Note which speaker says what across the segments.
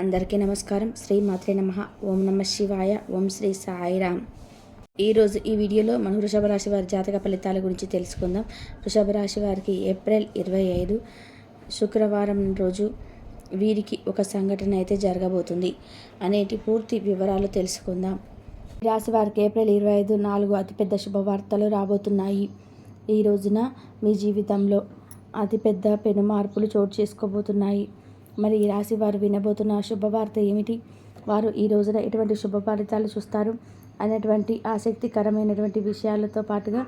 Speaker 1: అందరికీ నమస్కారం. శ్రీ మాత్రే నమః. ఓం నమ శివాయ. ఓం శ్రీ సాయిరామ్. ఈరోజు ఈ వీడియోలో మనం వృషభ రాశి వారి జాతక ఫలితాల గురించి తెలుసుకుందాం. వృషభ రాశి వారికి ఏప్రిల్ 25 శుక్రవారం రోజు వీరికి ఒక సంఘటన అయితే జరగబోతుంది అనేటి పూర్తి వివరాలు తెలుసుకుందాం. ఈ రాశి వారికి ఏప్రిల్ 25 4 అతిపెద్ద శుభవార్తలు రాబోతున్నాయి. ఈ రోజున మీ జీవితంలో అతిపెద్ద పెను మార్పులు చోటు చేసుకోబోతున్నాయి. మరి ఈ రాశి వారు వినబోతున్న శుభవార్త ఏమిటి, వారు ఈ రోజున ఎటువంటి శుభ ఫలితాలు చూస్తారు అనేటువంటి ఆసక్తికరమైనటువంటి విషయాలతో పాటుగా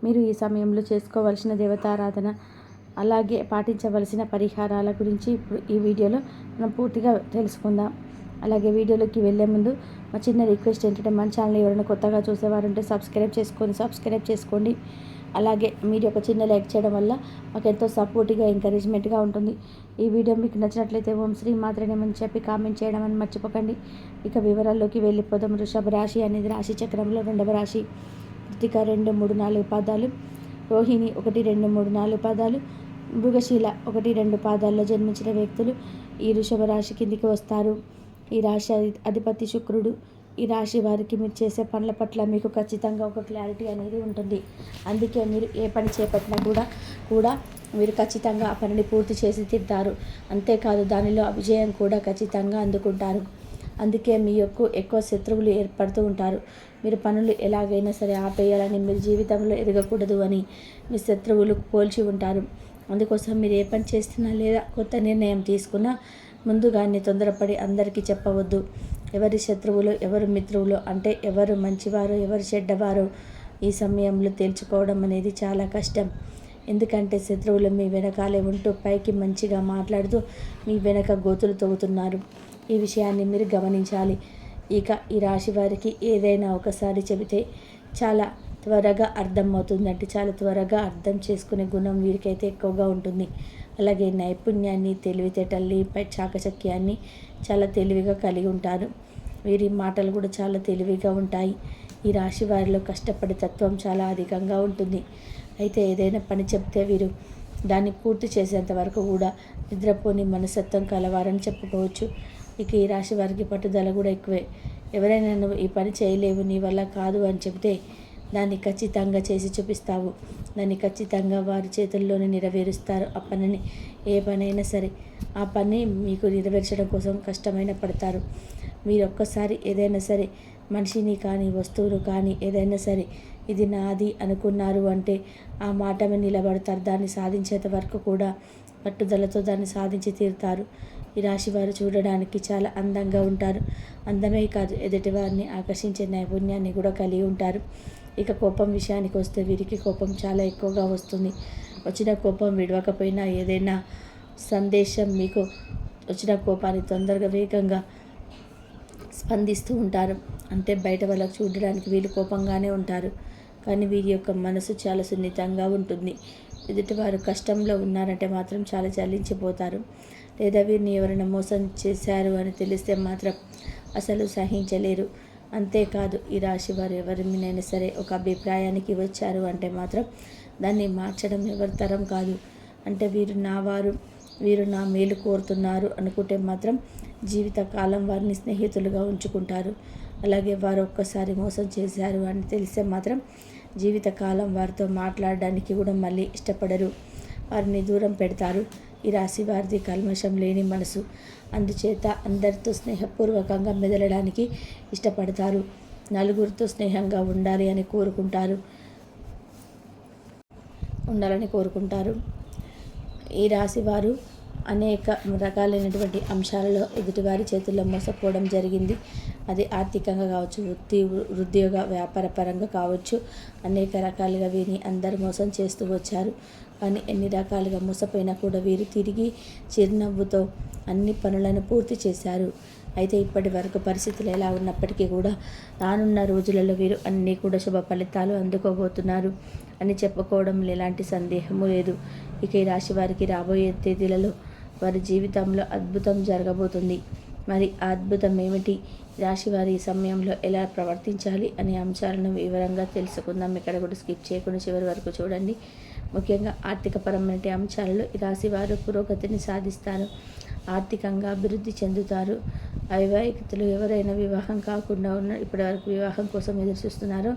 Speaker 1: మీరు ఈ సమయంలో చేసుకోవలసిన దేవతారాధన, అలాగే పాటించవలసిన పరిహారాల గురించి ఇప్పుడు ఈ వీడియోలో మనం పూర్తిగా తెలుసుకుందాం. అలాగే వీడియోలోకి వెళ్ళే ముందు మా చిన్న రిక్వెస్ట్ ఏంటంటే మన ఛానల్ ఎవరైనా కొత్తగా చూసేవారు ఉంటే సబ్స్క్రైబ్ చేసుకోండి. అలాగే మీరు ఒక చిన్న లైక్ చేయడం వల్ల మాకు ఎంతో సపోర్టివ్గా ఎంకరేజ్మెంట్గా ఉంటుంది. ఈ వీడియో మీకు నచ్చినట్లయితే ఓం శ్రీ మాత్రమని చెప్పి కామెంట్ చేయడం అని మర్చిపోకండి. ఇక వివరాల్లోకి వెళ్ళిపోదాం. వృషభ రాశి అనేది రాశి చక్రంలో 2వ రాశి. కృతిక 2, 3, 4 పాదాలు, రోహిణి 1, 2, 3, 4 పాదాలు, మృగశీల 1, 2 పాదాల్లో జన్మించిన వ్యక్తులు ఈ వృషభ రాశి కిందికి వస్తారు. ఈ రాశి అధిపతి శుక్రుడు. ఈ రాశి వారికి మీరు చేసే పనుల పట్ల మీకు ఖచ్చితంగా ఒక క్లారిటీ అనేది ఉంటుంది. అందుకే మీరు ఏ పని చేపట్టినా కూడా మీరు ఖచ్చితంగా ఆ పనిని పూర్తి చేసి తీరుతారు. అంతేకాదు దానిలో విజయం కూడా ఖచ్చితంగా అందుకుంటారు. అందుకే మీ ఎక్కువ శత్రువులు ఏర్పడుతూ ఉంటారు. మీరు పనులు ఎలాగైనా సరే ఆపేయాలని, మీరు జీవితంలో ఎదగకూడదు అని మీ శత్రువులు పోల్చి ఉంటారు. అందుకోసం మీరు ఏ పని చేస్తున్నా లేదా కొత్త నిర్ణయం తీసుకున్నా ముందుగానే తొందరపడి అందరికీ చెప్పవద్దు. ఎవరి శత్రువులు ఎవరు మిత్రువులు, అంటే ఎవరు మంచివారో ఎవరు చెడ్డవారో ఈ సమయంలో తేల్చుకోవడం అనేది చాలా కష్టం. ఎందుకంటే శత్రువులు మీ వెనకాలే ఉంటూ పైకి మంచిగా మాట్లాడుతూ మీ వెనక గోతులు తవ్వుతున్నారు. ఈ విషయాన్ని మీరు గమనించాలి. ఇక ఈ రాశి వారికి ఏదైనా ఒకసారి చెబితే చాలా త్వరగా అర్థమవుతుంది, అంటే చాలా త్వరగా అర్థం చేసుకునే గుణం వీరికైతే ఎక్కువగా ఉంటుంది. అలాగే నైపుణ్యాన్ని, తెలివితేటల్ని, చాకచక్యాన్ని చాలా తెలివిగా కలిగి ఉంటారు. వీరి మాటలు కూడా చాలా తెలివిగా ఉంటాయి. ఈ రాశి వారిలో కష్టపడే తత్వం చాలా అధికంగా ఉంటుంది. అయితే ఏదైనా పని చెప్తే వీరు దాన్ని పూర్తి చేసేంత వరకు కూడా నిద్రపోని మనస్తత్వం కలవారని చెప్పుకోవచ్చు. ఇక ఈ రాశి వారికి పట్టుదల కూడా ఎక్కువే. ఎవరైనా నువ్వు ఈ పని చేయలేవు, నీ వల్ల కాదు అని చెబితే దాన్ని ఖచ్చితంగా చేసి చూపిస్తావు. దాన్ని ఖచ్చితంగా వారి చేతుల్లోనే నెరవేరుస్తారు. ఆ పనిని, ఏ పనైనా సరే ఆ పని మీకు నెరవేర్చడం కోసం కష్టమైన పడతారు. మీరు ఒక్కసారి ఏదైనా సరే మనిషిని కానీ వస్తువును కానీ ఏదైనా సరే ఇది నాది అనుకున్నారు అంటే ఆ మాట మీద నిలబడతారు. దాన్ని సాధించేంత వరకు కూడా పట్టుదలతో దాన్ని సాధించి తీరుతారు. ఈ రాశి వారు చూడడానికి చాలా అందంగా ఉంటారు. అందమే కాదు, ఎదుటి వారిని ఆకర్షించే నైపుణ్యాన్ని కూడా కలిగి ఉంటారు. ఇక కోపం విషయానికి వస్తే వీరికి కోపం చాలా ఎక్కువగా వస్తుంది. వచ్చిన కోపం విడవకపోయినా ఏదైనా సందేశం మీకు వచ్చిన కోపాన్ని తొందరగా వేగంగా స్పందిస్తూ ఉంటారు. అంటే బయట వాళ్ళకు చూడడానికి వీళ్ళు కోపంగానే ఉంటారు, కానీ వీరి యొక్క మనసు చాలా సున్నితంగా ఉంటుంది. ఎదుటివారు కష్టంలో ఉన్నారంటే మాత్రం చాలా చలించిపోతారు. లేదా వీరిని ఎవరైనా మోసం చేశారు అని తెలిస్తే మాత్రం అసలు సహించలేరు. అంతేకాదు ఈ రాశి వారు ఎవరినైనా సరే ఒక అభిప్రాయానికి వచ్చారు అంటే మాత్రం దాన్ని మార్చడం ఎవరి తరం కాదు. అంటే వీరు నా మేలు కోరుతున్నారు అనుకుంటే మాత్రం జీవితకాలం వారిని స్నేహితులుగా ఉంచుకుంటారు. అలాగే వారు ఒక్కసారి మోసం చేశారు అని తెలిస్తే మాత్రం జీవితకాలం వారితో మాట్లాడడానికి కూడా మళ్ళీ ఇష్టపడరు, వారిని దూరం పెడతారు. ఈ రాశి వారిది కల్మషం లేని మనసు. అందుచేత అందరితో స్నేహపూర్వకంగా మెదలడానికి ఇష్టపడతారు. నలుగురితో స్నేహంగా ఉండాలని కోరుకుంటారు. ఈ రాశి వారు అనేక రకాలైనటువంటి అంశాలలో ఎదుటివారి చేతుల్లో మోసపోవడం జరిగింది. అది ఆర్థికంగా కావచ్చు, ఉద్యోగ వ్యాపార పరంగా కావచ్చు, అనేక రకాలుగా వీరిని అందరూ మోసం చేస్తూ వచ్చారు. కానీ ఎన్ని రకాలుగా మోసపోయినా కూడా వీరు తిరిగి చిరునవ్వుతో అన్ని పనులను పూర్తి చేశారు. అయితే ఇప్పటి వరకు పరిస్థితులు ఎలా ఉన్నప్పటికీ కూడా రానున్న రోజులలో వీరు అన్నీ కూడా శుభ ఫలితాలు అందుకోబోతున్నారు అని చెప్పుకోవడంలో ఎలాంటి సందేహము లేదు. ఇక ఈ రాశి వారికి రాబోయే తేదీలలో వారి జీవితంలో అద్భుతం జరగబోతుంది. మరి ఆ అద్భుతం ఏమిటి, రాశి వారి ఈ సమయంలో ఎలా ప్రవర్తించాలి అనే అంశాలను వివరంగా తెలుసుకుందాం. ఇక్కడ కూడా స్కిప్ చేయకుండా చివరి వరకు చూడండి. ముఖ్యంగా ఆర్థికపరమైన అంశాలలో ఈ రాశి వారు పురోగతిని సాధిస్తారు. ఆర్థికంగా అభివృద్ధి చెందుతారు. అవివాహితులు ఎవరైనా వివాహం కాకుండా ఇప్పటివరకు వివాహం కోసం ఎదురు చూస్తున్నారో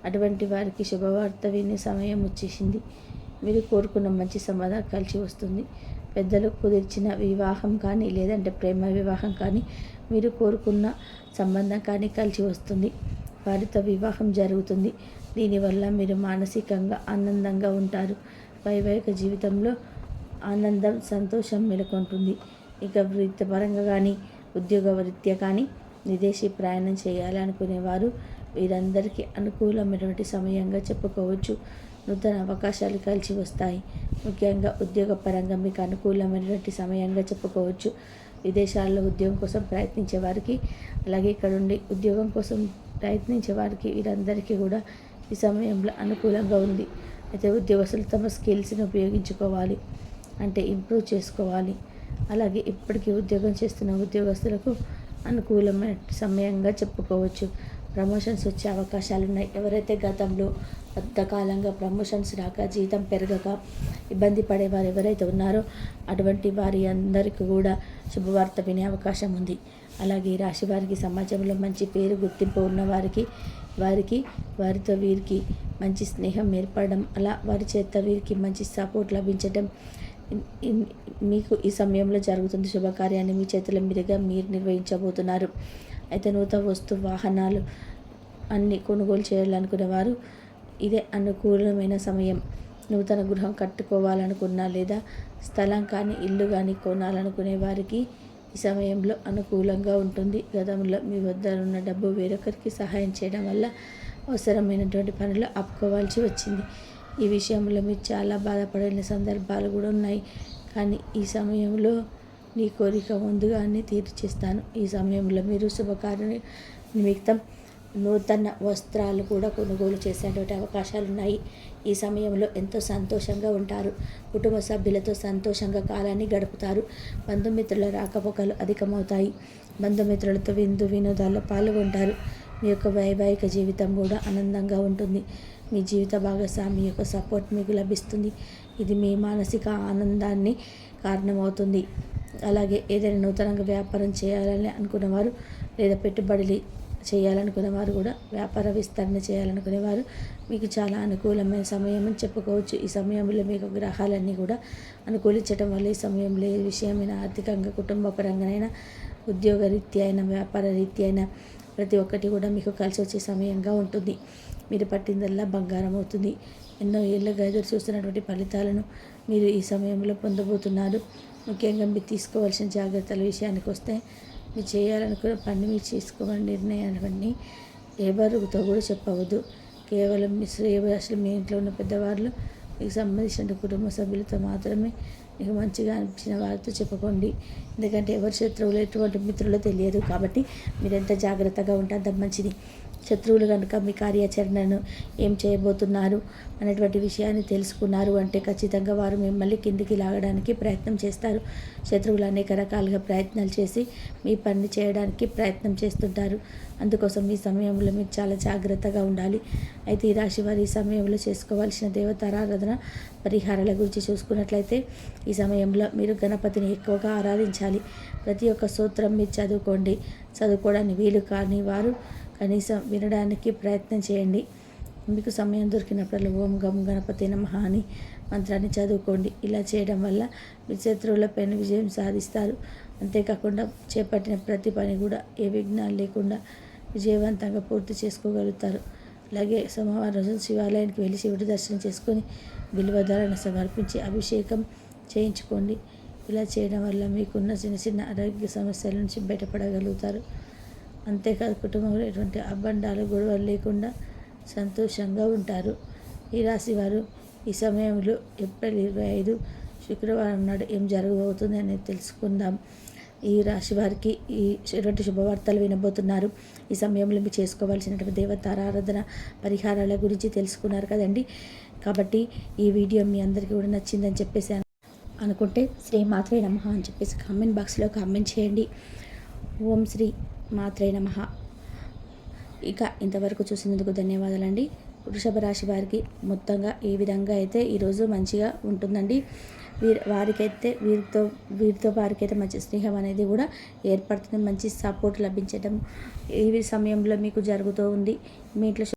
Speaker 1: అటువంటి వారికి శుభవార్త వినే సమయం వచ్చేసింది. మీరు కోరుకున్న మంచి సంబంధం కలిసి వస్తుంది. పెద్దలు కుదిర్చిన వివాహం కానీ లేదంటే ప్రేమ వివాహం కానీ మీరు కోరుకున్న సంబంధం కానీ కలిసి వస్తుంది. వారితో వివాహం జరుగుతుంది. దీనివల్ల మీరు మానసికంగా ఆనందంగా ఉంటారు. వైవాహిక జీవితంలో ఆనందం, సంతోషం నెలకొంటుంది. ఇక వృత్తిపరంగా కానీ ఉద్యోగరీత్యా కానీ విదేశీ ప్రయాణం చేయాలనుకునేవారు వీరందరికీ అనుకూలమైనటువంటి సమయంగా చెప్పుకోవచ్చు. నూతన అవకాశాలు కలిసి వస్తాయి. ముఖ్యంగా ఉద్యోగపరంగా మీకు అనుకూలమైనటువంటి సమయంగా చెప్పుకోవచ్చు. విదేశాల్లో ఉద్యోగం కోసం ప్రయత్నించే వారికి, అలాగే ఇక్కడ ఉండి ఉద్యోగం కోసం ప్రయత్నించే వారికి వీరందరికీ కూడా ఈ సమయంలో అనుకూలంగా ఉంది. అయితే ఉద్యోగస్తులు తమ స్కిల్స్ని ఉపయోగించుకోవాలి, అంటే ఇంప్రూవ్ చేసుకోవాలి. అలాగే ఇప్పటికీ ఉద్యోగం చేస్తున్న ఉద్యోగస్తులకు అనుకూలమైన సమయంగా చెప్పుకోవచ్చు. ప్రమోషన్స్ వచ్చే అవకాశాలు ఉన్నాయి. ఎవరైతే గతంలో కొంతకాలంగా ప్రమోషన్స్ రాక, జీతం పెరగక ఇబ్బంది పడేవారు ఎవరైతే ఉన్నారో అటువంటి వారి అందరికీ కూడా శుభవార్త వినే అవకాశం ఉంది. అలాగే ఈ రాశి వారికి సమాజంలో మంచి పేరు, గుర్తింపు ఉన్న వారితో వీరికి మంచి స్నేహం ఏర్పడడం, అలా వారి చేత వీరికి మంచి సపోర్ట్ లభించడం మీకు ఈ సమయంలో జరుగుతుంది. శుభకార్యాన్ని మీ చేతుల మీదుగా మీరు నిర్వహించబోతున్నారు. అయితే నూతన వాహనాలు అన్నీ కొనుగోలు చేయాలనుకునేవారు ఇదే అనుకూలమైన సమయం. నూతన గృహం కట్టుకోవాలనుకున్నా లేదా స్థలం కానీ ఇల్లు కానీ కొనాలనుకునే వారికి ఈ సమయంలో అనుకూలంగా ఉంటుంది. గతంలో మీ వద్ద ఉన్న డబ్బు వేరొకరికి సహాయం చేయడం వల్ల అవసరమైనటువంటి పనులు ఆపుకోవాల్సి వచ్చింది. ఈ విషయంలో మీరు చాలా బాధపడిన సందర్భాలు కూడా ఉన్నాయి. కానీ ఈ సమయంలో నీ కోరిక ముందుగానే తీర్చేస్తాను. ఈ సమయంలో మీరు శుభకార్య నిమిత్తం నూతన వస్త్రాలు కూడా కొనుగోలు చేసేటువంటి అవకాశాలు ఉన్నాయి. ఈ సమయంలో ఎంతో సంతోషంగా ఉంటారు. కుటుంబ సభ్యులతో సంతోషంగా కాలాన్ని గడుపుతారు. బంధుమిత్రుల రాకపోకలు అధికమవుతాయి. బంధుమిత్రులతో వినోదాల్లో పాల్గొంటారు. మీ యొక్క వైవాహిక జీవితం కూడా ఆనందంగా ఉంటుంది. మీ జీవిత భాగస్వామి యొక్క సపోర్ట్ మీకు లభిస్తుంది. ఇది మీ మానసిక ఆనందాన్ని కారణమవుతుంది. అలాగే ఏదైనా నూతనంగా వ్యాపారం చేయాలని అనుకున్నవారు లేదా పెట్టుబడులు చేయాలనుకునేవారు కూడా, వ్యాపార విస్తరణ చేయాలనుకునేవారు మీకు చాలా అనుకూలమైన సమయం అని చెప్పుకోవచ్చు. ఈ సమయంలో మీకు గ్రహాలన్నీ కూడా అనుకూలించడం వల్ల ఈ సమయంలో ఏ విషయమైనా ఆర్థికంగా, కుటుంబపరంగానైనా, ఉద్యోగ రీత్యా అయినా, వ్యాపార రీత్యా అయినా ప్రతి ఒక్కటి కూడా మీకు కలిసి వచ్చే సమయంగా ఉంటుంది. మీరు పట్టిందల్లా బంగారం అవుతుంది. ఎన్నో ఏళ్ళుగా ఎదురు చూస్తున్నటువంటి ఫలితాలను మీరు ఈ సమయంలో పొందబోతున్నారు. ముఖ్యంగా మీరు తీసుకోవాల్సిన జాగ్రత్తల విషయానికి వస్తే, మీరు చేయాలనుకున్న పని మీరు చేసుకోవాలని నిర్ణయాన్ని ఎవరితో కూడా చెప్పవద్దు. కేవలం మీ శ్రేయభిలాషులు, మీ ఇంట్లో ఉన్న పెద్దవాళ్ళు, మీకు సంబంధించిన కుటుంబ సభ్యులతో మాత్రమే మీకు మంచిగా అనిపించిన వారితో చెప్పుకోండి. ఎందుకంటే ఎవరి శత్రువులు ఎటువంటి మిత్రులు తెలియదు. కాబట్టి మీరు ఎంత జాగ్రత్తగా ఉంటే అంత మంచిది. శత్రువులు కనుక మీ కార్యాచరణను ఏం చేయబోతున్నారు అనేటువంటి విషయాన్ని తెలుసుకున్నారు అంటే ఖచ్చితంగా వారు మిమ్మల్ని కిందికి లాగడానికి ప్రయత్నం చేస్తారు. శత్రువులు అనేక రకాలుగా ప్రయత్నాలు చేసి మీ పని చేయడానికి ప్రయత్నం చేస్తుంటారు. అందుకోసం ఈ సమయంలో మీరు చాలా జాగ్రత్తగా ఉండాలి. అయితే ఈ రాశి వారి ఈ సమయంలో చేసుకోవాల్సిన దేవతారాధన పరిహారాల గురించి చూసుకున్నట్లయితే, ఈ సమయంలో మీరు గణపతిని ఎక్కువగా ఆరాధించాలి. ప్రతి ఒక్క స్తోత్రం మీరు చదువుకోవడానికి వీలు కాని వారు కనీసం వినడానికి ప్రయత్నం చేయండి. మీకు సమయం దొరికినప్పుడు ఓం గం గణపతి నమః అని మంత్రాన్ని చదువుకోండి. ఇలా చేయడం వల్ల మీ శత్రువులపైన విజయం సాధిస్తారు. అంతేకాకుండా చేపట్టిన ప్రతి పని కూడా ఏ విఘ్నాలు లేకుండా విజయవంతంగా పూర్తి చేసుకోగలుగుతారు. అలాగే సోమవారం రోజు శివాలయానికి వెళ్ళి శివుడి దర్శనం చేసుకొని బిల్వదళాలను సమర్పించి అభిషేకం చేయించుకోండి. ఇలా చేయడం వల్ల మీకున్న చిన్న చిన్న ఆరోగ్య సమస్యల నుంచి బయటపడగలుగుతారు. అంతేకాదు కుటుంబంలో ఎటువంటి అబ్బండాలు, గొడవలు లేకుండా సంతోషంగా ఉంటారు. ఈ రాశి వారు ఈ సమయంలో ఏప్రిల్ 25 శుక్రవారం నాడు ఏం జరగబోతుంది అనేది తెలుసుకుందాం. ఈ రాశి వారికి ఎటువంటి శుభవార్తలు వినబోతున్నారు. ఈ సమయంలో మీరు చేసుకోవాల్సినటువంటి దేవతారాధన పరిహారాల గురించి తెలుసుకున్నారు కదండి. కాబట్టి ఈ వీడియో మీ అందరికీ కూడా నచ్చిందని చెప్పేసి అనుకుంటే శ్రీ మాత్రే నమః అని చెప్పేసి కామెంట్ బాక్స్లో కామెంట్ చేయండి. ఓం శ్రీ మాత్రే నమః. ఇక ఇంతవరకు చూసినందుకు ధన్యవాదాలండి. వృషభ రాశి వారికి మొత్తంగా ఈ విధంగా అయితే ఈరోజు మంచిగా ఉంటుందండి. వీరితో వారికైతే మంచి స్నేహం అనేది కూడా ఏర్పడుతుంది. మంచి సపోర్ట్ లభించడం ఈ సమయంలో మీకు జరుగుతూ ఉంది. మీ ఇంట్లో